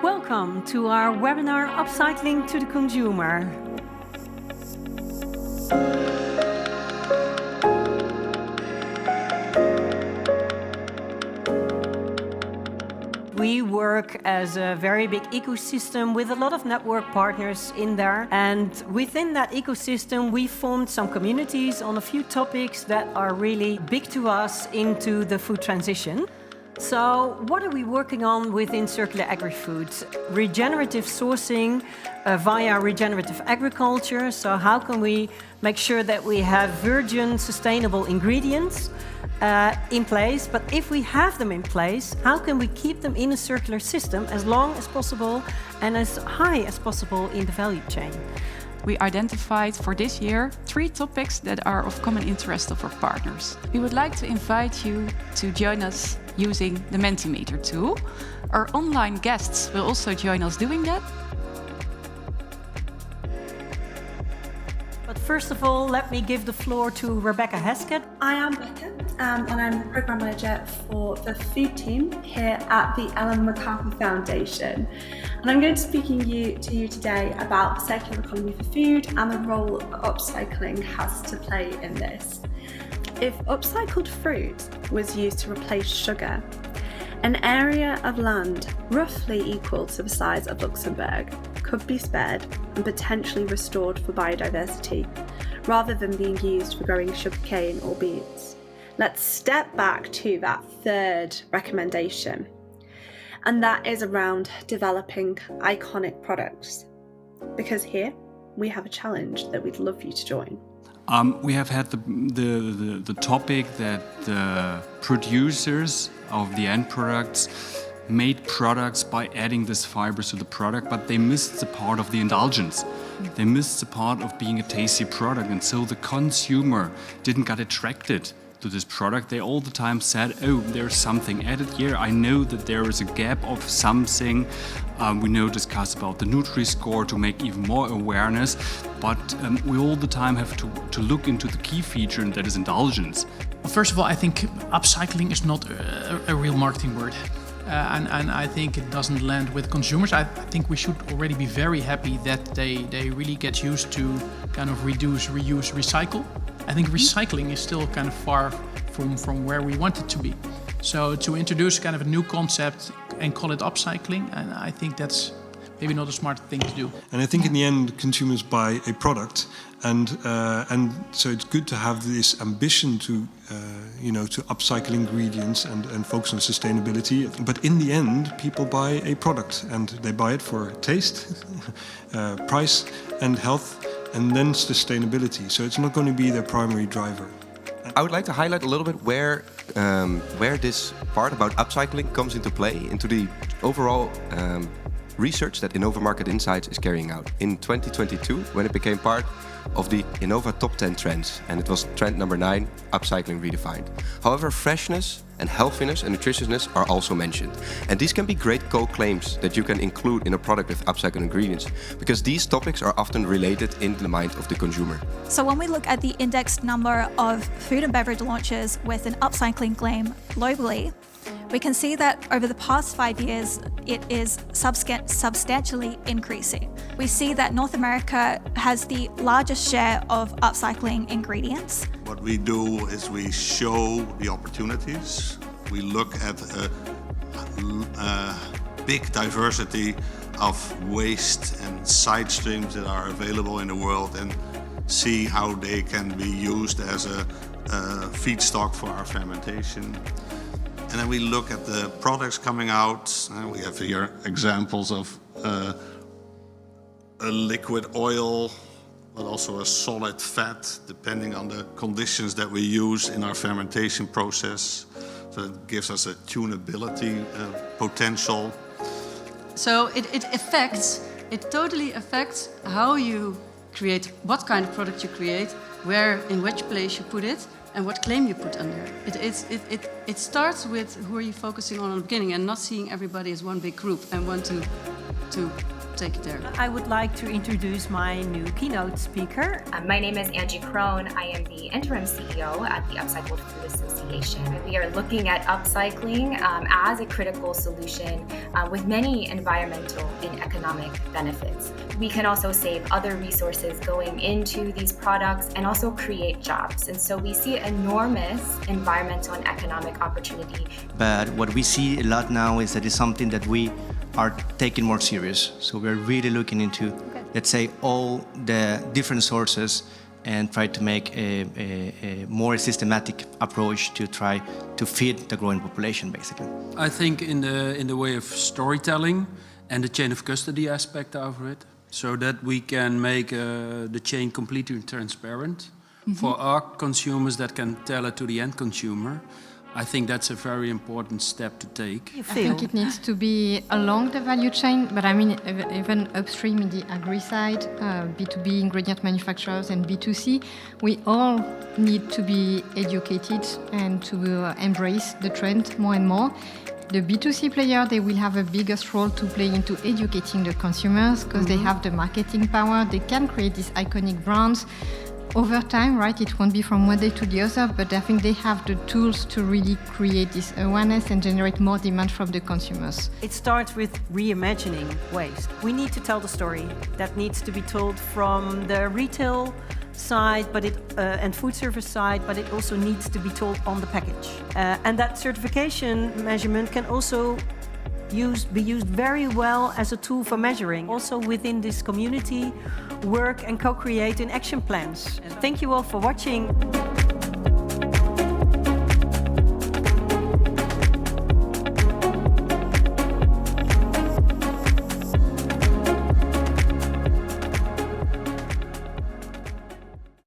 Welcome to our webinar Upcycling to the Consumer. We work as a very big ecosystem with a lot of network partners in there. And within that ecosystem, we formed some communities on a few topics that are really big to us into the food transition. So what are we working on within circular agri-food? Regenerative sourcing via regenerative agriculture. So how can we make sure that we have virgin, sustainable ingredients in place? But if we have them in place, how can we keep them in a circular system as long as possible and as high as possible in the value chain? We identified for this year 3 topics that are of common interest of our partners. We would like to invite you to join us using the Mentimeter tool. Our online guests will also join us doing that. But first of all, let me give the floor to Rebecca Heskett. I am Becca, and I'm the Programme Manager for the food team here at the Ellen MacArthur Foundation. And I'm going to be speaking to you today about the circular economy for food and the role upcycling has to play in this. If upcycled fruit was used to replace sugar, an area of land roughly equal to the size of Luxembourg could be spared and potentially restored for biodiversity, rather than being used for growing sugarcane or beets. Let's step back to that third recommendation, and that is around developing iconic products. Because here we have a challenge that we'd love you to join. We have had the topic that the producers of the end products made products by adding this fibers to the product, but they missed the part of the indulgence. They missed the part of being a tasty product, and so the consumer didn't get attracted to this product. They all the time said, oh, there's something added here. I know that there is a gap of something. We now discuss about the Nutri-Score to make even more awareness, but we all the time have to look into the key feature, and that is indulgence. Well, first of all, I think upcycling is not a real marketing word. And I think it doesn't land with consumers. I think we should already be very happy that they really get used to kind of reduce, reuse, recycle. I think recycling is still kind of far from where we want it to be. So to introduce kind of a new concept and call it upcycling, and I think that's maybe not a smart thing to do. And I think in the end, consumers buy a product, and so it's good to have this ambition to to upcycle ingredients and focus on sustainability. But in the end, people buy a product, and they buy it for taste, price, and health, and then sustainability. So it's not going to be their primary driver. I would like to highlight a little bit where this part about upcycling comes into play, into the overall research that Innova Market Insights is carrying out. In 2022, when it became part of the Innova Top 10 Trends, and it was trend number 9, upcycling redefined. However, freshness and healthiness and nutritiousness are also mentioned. And these can be great co-claims that you can include in a product with upcycled ingredients, because these topics are often related in the mind of the consumer. So when we look at the indexed number of food and beverage launches with an upcycling claim globally, we can see that over the past 5 years, it is substantially increasing. We see that North America has the largest share of upcycling ingredients. What we do is we show the opportunities. We look at a big diversity of waste and side streams that are available in the world, and see how they can be used as a feedstock for our fermentation. And then we look at the products coming out. We have here examples of a liquid oil, but also a solid fat, depending on the conditions that we use in our fermentation process. So it gives us a tunability potential. So it totally affects how you create, what kind of product you create, where, in which place you put it, and what claim you put under. It starts with who are you focusing on the beginning, and not seeing everybody as one big group and want to take it there. I would like to introduce my new keynote speaker. My name is Angie Crone. I am the interim CEO at the Upcycled Food Association. Association. We are looking at upcycling as a critical solution with many environmental and economic benefits. We can also save other resources going into these products and also create jobs. And so we see enormous environmental and economic opportunity. But what we see a lot now is that it's something that we are taking more serious. So we're really looking into, let's say, all the different sources and try to make a more systematic approach to try to feed the growing population, basically. I think in the way of storytelling and the chain of custody aspect of it, so that we can make the chain completely transparent for our consumers that can tell it to the end consumer. I think that's a very important step to take. I think it needs to be along the value chain, but I mean even upstream in the agri side, B2B ingredient manufacturers and B2C, we all need to be educated and to embrace the trend more and more. The B2C player, they will have a biggest role to play into educating the consumers because they have the marketing power, they can create these iconic brands. Over time, right, it won't be from one day to the other, but I think they have the tools to really create this awareness and generate more demand from the consumers. It starts with reimagining waste. We need to tell the story that needs to be told from the retail side, but and food service side, but it also needs to be told on the package. And that certification measurement can also be used very well as a tool for measuring. Also within this community, work and co-create in action plans. Thank you all for watching.